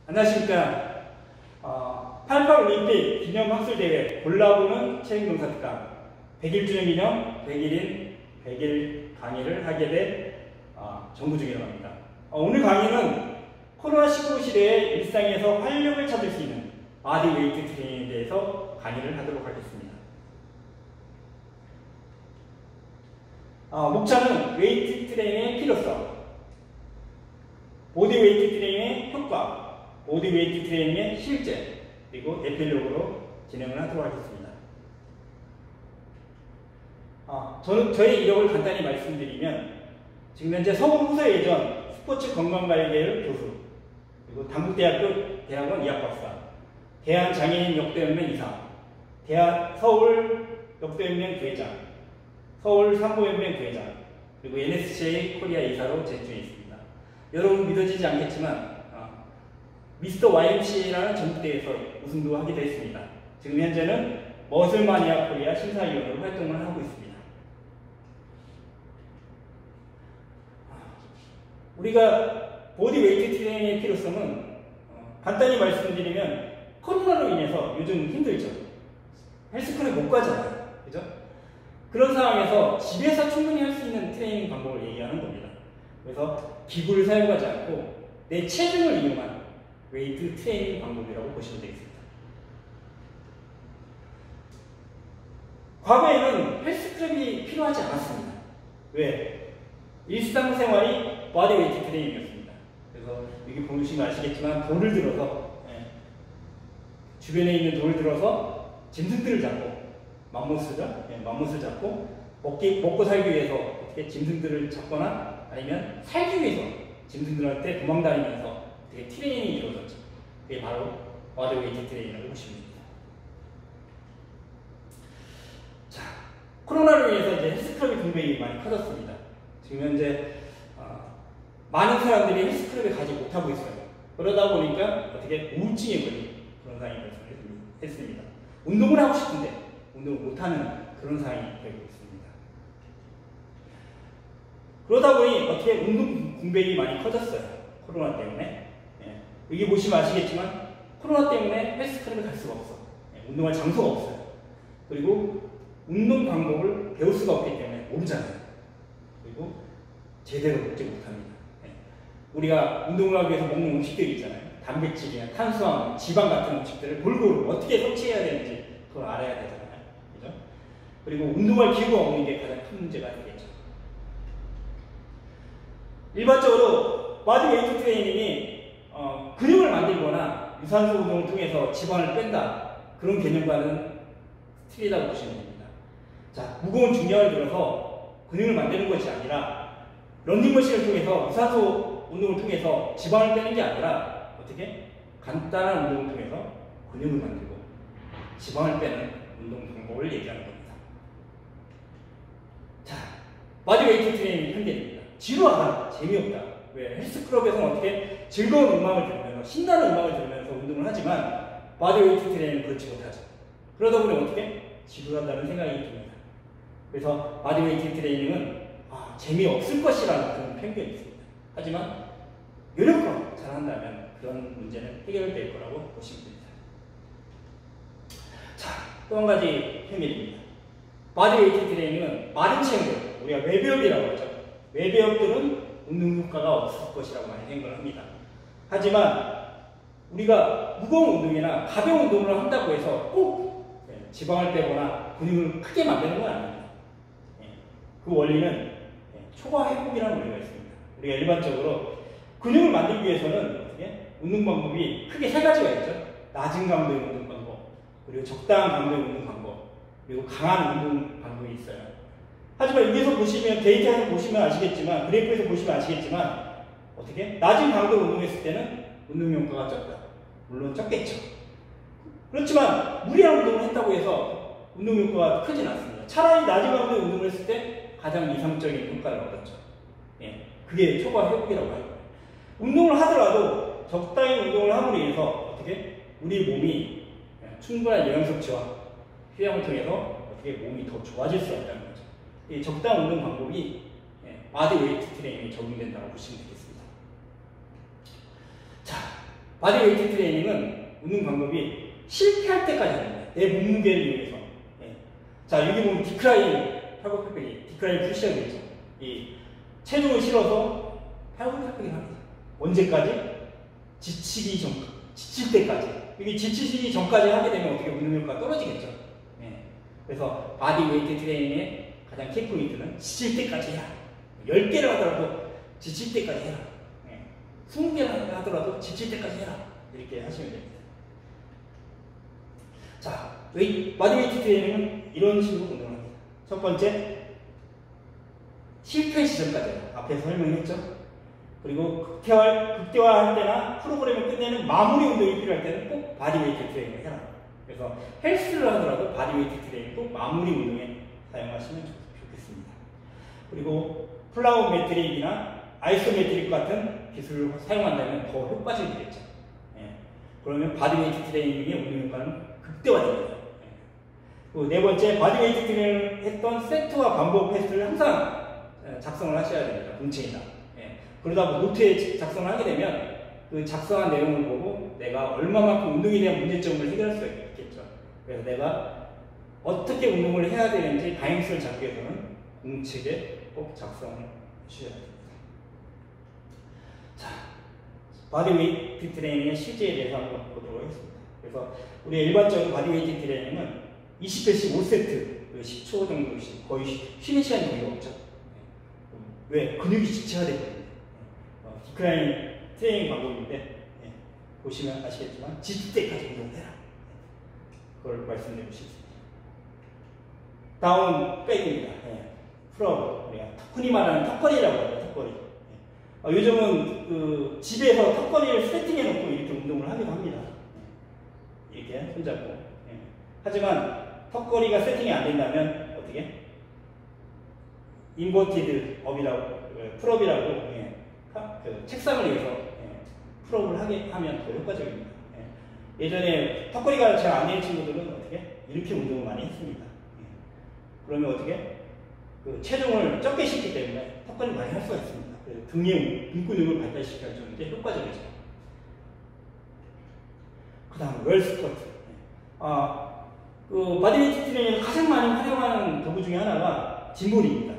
안녕하십니까. 88 올림픽 기념 학술대회 골라보는 체육농사 특강 100일 주년 기념 100일인 100일 강의를 하게 된 정부중이라고 합니다. 오늘 강의는 코로나19 시대의 일상에서 활력을 찾을 수 있는 바디웨이트 트레이닝에 대해서 강의를 하도록 하겠습니다. 목차는 웨이트 트레이닝의 필요성, 보디웨이트 트레이닝의 효과, 보디웨이트 트레이닝의 실제, 그리고 에필로그로 진행을 하도록 하겠습니다. 저의 이력을 간단히 말씀드리면 지금 현재 서울후서예전 스포츠 건강관리계열 교수, 그리고 당국대학교 대학원 의학박사, 대한장애인 역도연맹 이사, 서울 역도연맹 부회장, 서울 상고연맹 부회장, 그리고 NSCA 코리아 이사로 재직중에 있습니다. 여러분 믿어지지 않겠지만 미스터 YMCA라는 전국대회에서 우승도 하기도 했습니다. 지금 현재는 머슬마니아 코리아 심사위원으로 활동을 하고 있습니다. 우리가 보디웨이트 트레이닝의 필요성은 간단히 말씀드리면 코로나로 인해서 요즘 힘들죠. 헬스클럽에 못 가잖아요. 그죠? 그런 상황에서 집에서 충분히 할 수 있는 트레이닝 방법을 얘기하는 겁니다. 그래서 기구를 사용하지 않고 내 체중을 이용한 웨이트 트레이닝 방법이라고 보시면 되겠습니다. 과거에는 헬스클럽이 필요하지 않았습니다. 왜? 일상생활이 바디웨이트 트레이닝이었습니다. 그래서 여기 보시면 아시겠지만 돌을 들어서 주변에 있는 돌을 들어서 짐승들을 잡고 맘못을 잡고 먹고 살기 위해서 어떻게 짐승들을 잡거나 아니면 살기 위해서 짐승들한테 도망다니면서 어떻게 트레이닝이 이루어졌죠. 그게 바로 바디웨이트 트레이닝이라고 보시면 됩니다. 자, 코로나로 인해서 이제 헬스클럽의 공백이 많이 커졌습니다. 지금 현재 많은 사람들이 헬스클럽에 가지 못하고 있어요. 그러다 보니까 어떻게 우울증에 걸린 그런 상황이 발생했습니다. 운동을 하고 싶은데 운동을 못하는 그런 상황이 되고 있습니다. 그러다 보니 어떻게 운동 공백이 많이 커졌어요. 코로나 때문에. 여기 보시면 아시겠지만 코로나 때문에 헬스클럽에 갈 수가 없어. 운동할 장소가 없어요. 그리고 운동 방법을 배울 수가 없기 때문에 모르잖아요. 그리고 제대로 먹지 못합니다. 우리가 운동을 하기 위해서 먹는 음식들이 있잖아요. 단백질이나 탄수화물, 지방 같은 음식들을 골고루 어떻게 섭취해야 되는지 그걸 알아야 되잖아요. 그죠? 그리고 운동할 기구가 없는 게 가장 큰 문제가 되겠죠. 일반적으로 바디웨이트 트레이닝이 근육을 만들거나 유산소 운동을 통해서 지방을 뺀다, 그런 개념과는 틀리다고 보시면 됩니다. 자, 무거운 중량을 들어서 근육을 만드는 것이 아니라 런닝머신을 통해서 유산소 운동을 통해서 지방을 빼는 게 아니라 어떻게 간단한 운동을 통해서 근육을 만들고 지방을 빼는 운동 방법을 얘기하는 겁니다. 자, 바디웨이트 트레이닝 현대입니다. 지루하다, 재미없다. 왜? 헬스클럽에서는 어떻게 즐거운 음악을 들으면서 신나는 음악을 들으면서 운동을 하지만 바디웨이트 트레이닝은 그렇지 못하죠. 그러다 보니 어떻게 지루하다는 생각이 듭니다. 그래서 바디웨이트 트레이닝은 재미없을 것이라는 그런 편견이 있습니다. 하지만 노력하고 잘한다면 그런 문제는 해결될 거라고 보시면 됩니다. 자, 또 한 가지 비밀입니다. 바디웨이트 트레이닝은 마른 체형들, 우리가 외배업이라고 하죠. 외배업들은 운동 효과가 없을 것이라고 많이 생각을 합니다. 하지만 우리가 무거운 운동이나 가벼운 운동을 한다고 해서 꼭 지방을 빼거나 근육을 크게 만드는 건 아닙니다. 그 원리는 초과 회복이라는 원리가 있습니다. 우리가 일반적으로 근육을 만들기 위해서는 어떻게 운동 방법이 크게 세 가지가 있죠. 낮은 강도의 운동 방법, 그리고 적당한 강도의 운동 방법, 그리고 강한 운동 방법이 있어요. 하지만 여기서 보시면, 데이터에서 보시면 아시겠지만, 그래프에서 보시면 아시겠지만 어떻게 낮은 강도로 운동했을 때는 운동 효과가 적다. 물론 적겠죠. 그렇지만 무리한 운동을 했다고 해서 운동 효과가 크진 않습니다. 차라리 낮은 강도의 운동을 했을 때 가장 이상적인 효과를 얻었죠. 그게 초과 회복이라고 하는 거예요. 운동을 하더라도 적당히 운동을 함으로 인해서 어떻게 우리 몸이 충분한 영양 섭취와 휴양을 통해서 어떻게 몸이 더 좋아질 수 있다는 거죠. 이 적당 운동 방법이 바디웨이트 트레이닝에 적용된다고 보시면 되겠습니다. 자, 바디웨이트 트레이닝은 운동 방법이 실패할 때까지 합니다. 내 몸무게를 이용해서. 예. 자, 여기 보면 디클라인 팔굽혀펴기, 디클라인 푸시업이 있죠. 이 체중을 실어서 팔굽혀펴기를 합니다. 언제까지? 지칠 때까지. 이게 지치기 전까지 하게 되면 어떻게 운동 효과가 떨어지겠죠. 예. 그래서 바디웨이트 트레이닝의 가장 키포인트는 지칠 때까지 해라. 10개를 하더라도 지칠 때까지 해라. 20개를 하더라도 지칠 때까지 해라. 이렇게 하시면 됩니다. 자, 바디웨이트 트레이닝은 이런 식으로 운동을 합니다. 첫 번째, 실패 시점까지 앞에서 설명했죠. 그리고 극대화할 때나 프로그램을 끝내는 마무리 운동이 필요할 때는 꼭 바디웨이트 트레이닝을 해라. 그래서 헬스를 하더라도 바디웨이트 트레이닝 꼭 마무리 운동에 사용하시면 좋겠습니다. 그리고 플라우메트릭이나 아이소메트릭 같은 기술을 사용한다면 더 효과적이겠죠. 예. 그러면 바디웨이트 트레이닝의 운동 효과는 극대화됩니다. 예. 그리고 네 번째, 바디웨이트 트레이닝을 했던 세트와 반복 횟수를 항상 작성을 하셔야 됩니다. 공책이나. 예. 그러다 노트에 작성을 하게 되면 그 작성한 내용을 보고 내가 얼마만큼 운동에 대한 문제점을 해결할 수가 있겠죠. 그래서 내가 어떻게 운동을 해야 되는지 방향성을 잡기 위해서는 공책에 꼭 작성을 하셔야 됩니다. 자, 바디웨이트 트레이닝의 실제에 대해서 한번 보도록 하겠습니다. 그래서 우리 일반적으로 바디웨이트 트레이닝은 20회씩 5세트, 10초 정도씩 거의 쉬는 시간이 거의 없죠. 왜? 근육이 지쳐야 되거든요. 디클라인 트레이닝 방법인데 보시면 아시겠지만 지칠 때까지 운동해라. 그걸 말씀드리고 싶습니다. 다운 백입니다. 풀업, 우리가 흔히 말하는 턱걸이라고 해요. 턱걸이. 요즘은 그 집에서 턱걸이를 세팅해 놓고 이렇게 운동을 하기도 합니다. 이렇게 손잡고. 하지만 턱걸이가 세팅이 안 된다면 어떻게? 인버티드 업이라고, 풀업이라고 그 책상을 위해서 풀업을 하면 더 효과적입니다. 예전에 턱걸이가 잘 안 되는 친구들은 어떻게? 이렇게 운동을 많이 했습니다. 그러면 어떻게? 그 체중을 적게 싣기 때문에 턱걸이 많이 할 수가 있습니다. 그래서 등 근육을 발달시켜주는 게 효과적이죠. 그 다음, 월 스쿼트. 그 바디웨이트 트레이닝을 가장 많이 활용하는 도구 중에 하나가 짐볼입니다.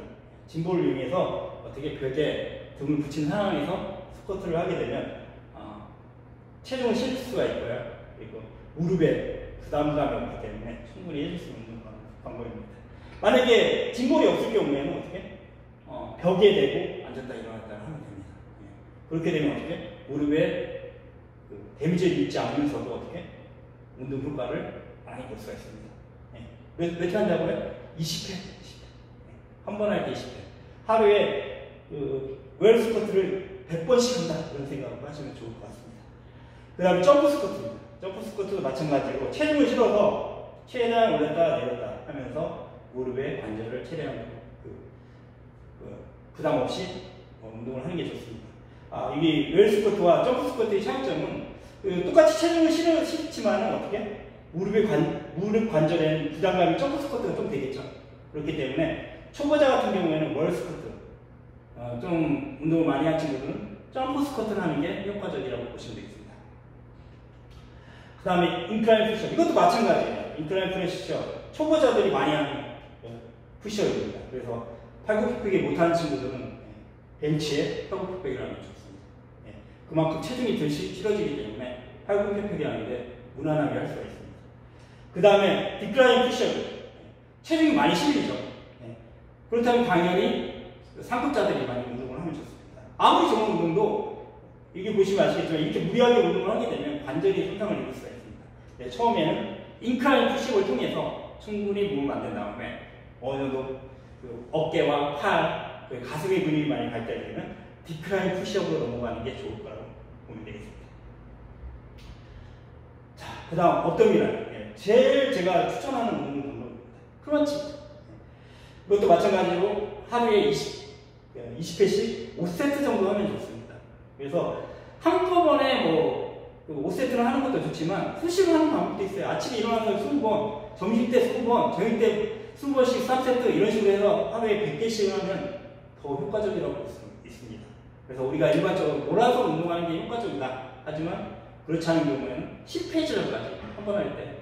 짐볼을 이용해서 어떻게 벽에 등을 붙인 상황에서 스쿼트를 하게 되면 체중을 실 수가 있고요. 그리고 무릎에 부담감이 없기 때문에 충분히 해줄 수 있는 방법입니다. 만약에 짐볼이 없을 경우에는 어떻게? 벽에 대고 앉았다 일어났다 하면 됩니다. 그렇게 되면 어떻게? 무릎에 그 데미지를 입지 않으면서도 어떻게? 운동 효과를 많이 볼 수가 있습니다. 몇 회 한다고요? 20회. 한 번 할 때 20회. 하루에 웰 스쿼트를 100번씩 한다. 이런 생각을 하시면 좋을 것 같습니다. 그 다음에 점프 스쿼트입니다. 점프 스쿼트도 마찬가지로 체중을 실어서 최대한 올렸다 내렸다 하면서 무릎의 관절을 최대한 부담 없이 운동을 하는 게 좋습니다. 이게 웰 스쿼트와 점프 스쿼트의 차이점은 똑같이 체중을 실지만 어떻게? 무릎 관절에는 부담감이 점프 스쿼트가 좀 되겠죠. 그렇기 때문에 초보자 같은 경우에는 월 스쿼트, 좀 운동을 많이 한 친구들은 점프 스쿼트를 하는 게 효과적이라고 보시면 되겠습니다. 그 다음에 인클라인 푸시업. 이것도 마찬가지예요. 인클라인 푸시업. 초보자들이 많이 하는 푸시업입니다. 그래서 팔굽혀펴기 못하는 친구들은 벤치에 팔굽혀펴기를 하면 좋습니다. 그만큼 체중이 덜 실어지기 때문에 팔굽혀펴기 하는데 무난하게 할 수가 있습니다. 그 다음에 디클라인 푸시업. 체중이 많이 실리죠. 그렇다면 당연히 상급자들이 많이 운동을 하면 좋습니다. 아무리 좋은 운동도 이게 보시면 아시겠지만 이렇게 무리하게 운동을 하게 되면 관절이 손상을 입을 수가 있습니다. 처음에는 인클라인 푸시업을 통해서 충분히 몸을 만든 다음에 어느 정도 그 어깨와 팔, 가슴의 근육이 많이 발달되면 디클라인 푸시업으로 넘어가는 게 좋을 거라고 보면 되겠습니다. 자, 그 다음 업도미널. 제일 제가 추천하는 운동 방법입니다. 크런치. 이것도 마찬가지로 하루에 20회씩 5세트 정도 하면 좋습니다. 그래서 한꺼번에 5세트를 하는 것도 좋지만 수시로 하는 방법도 있어요. 아침에 일어나서 20번, 점심 때 20번, 저녁 때 20번씩 3세트 이런 식으로 해서 하루에 100개씩 하면 더 효과적이라고 볼 수 있습니다. 그래서 우리가 일반적으로 몰아서 운동하는 게 효과적이다. 하지만 그렇지 않은 경우에는 10회질까지 한 번 할 때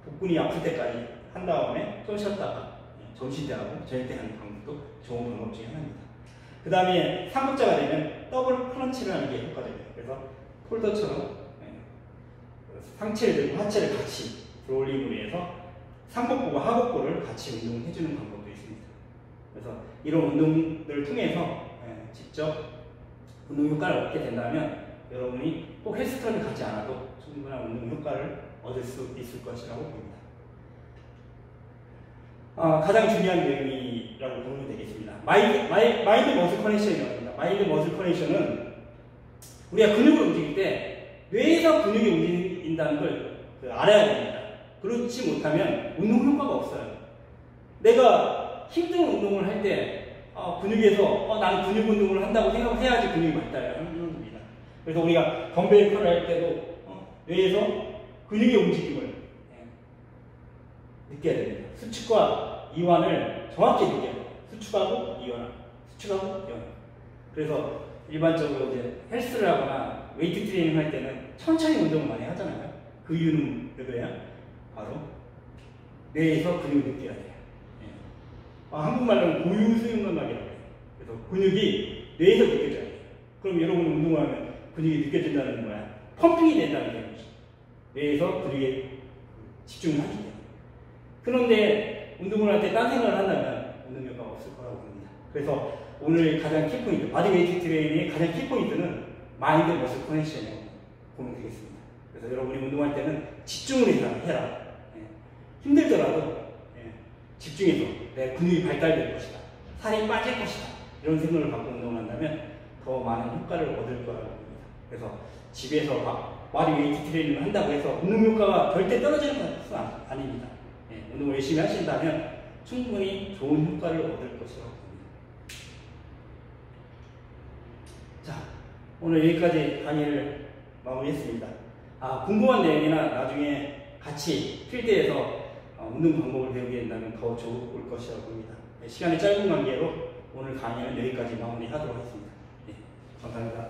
복근이 아플 때까지 한 다음에 좀 쉬었다가 점심 때 하고 저녁 때 하는 방법도 좋은 방법 중에 하나입니다. 그 다음에 3급자가 되면 더블 크런치를 하는 게 효과적이에요. 그래서 폴더처럼 상체를 들고 하체를 같이 들어올림으로 해서 상복부와 하복부를 같이 운동을 해주는 방법도 있습니다. 그래서 이런 운동들을 통해서 직접 운동 효과를 얻게 된다면 여러분이 꼭 헬스클럽에 가지 않아도 충분한 운동 효과를 얻을 수 있을 것이라고 봅니다. 가장 중요한 내용이라고 보면 되겠습니다. 마인드 머슬 커넥션이랍니다. 마인드 머슬 커넥션은 우리가 근육을 움직일 때 뇌에서 근육이 움직인다는 걸 알아야 됩니다. 그렇지 못하면 운동 효과가 없어요. 내가 힘든 운동을 할 때 근육에서 나는 근육 운동을 한다고 생각을 해야지 근육이 발달하는 겁니다. 그래서 우리가 덤벨 컬을 할 때도 뇌에서 근육의 움직임을 느껴야 됩니다. 수축과 이완을 정확히 느껴야 돼요. 수축하고 이완, 수축하고 이완. 그래서 일반적으로 이제 헬스를 하거나 웨이트 트레이닝 할 때는 천천히 운동을 많이 하잖아요. 그 이유는 왜요? 바로 뇌에서 근육을 느껴야 돼요. 한국말로는 고유수용감각이라고 해요. 그래서 근육이 뇌에서 느껴져야 돼요. 그럼 여러분 운동을 하면 근육이 느껴진다는 거야. 펌핑이 된다는 얘기죠. 뇌에서 근육에 집중을 하기 때문에. 그런데 운동을 할 때 딴 생각을 한다면 운동 효과가 없을 거라고 봅니다. 그래서 오늘 가장 키포인트, 바디웨이트 트레이닝의 가장 키포인트는 마인드 머슬 커넥션이라고 보면 되겠습니다. 그래서 여러분이 운동할 때는 집중을 해라. 힘들더라도 집중해서 내 근육이 발달될 것이다. 살이 빠질 것이다. 이런 생각을 갖고 운동을 한다면 더 많은 효과를 얻을 거라고 봅니다. 그래서 집에서 바디웨이트 트레이닝을 한다고 해서 운동 효과가 절대 떨어지는 것은 아닙니다. 운동을 열심히 하신다면 충분히 좋은 효과를 얻을 것이라고 봅니다. 자, 오늘 여기까지 강의를 마무리했습니다. 궁금한 내용이나 나중에 같이 필드에서 운동 방법을 배우게 된다면 더 좋을 것이라고 봅니다. 시간이 짧은 관계로 오늘 강의는 여기까지 마무리하도록 하겠습니다. 감사합니다.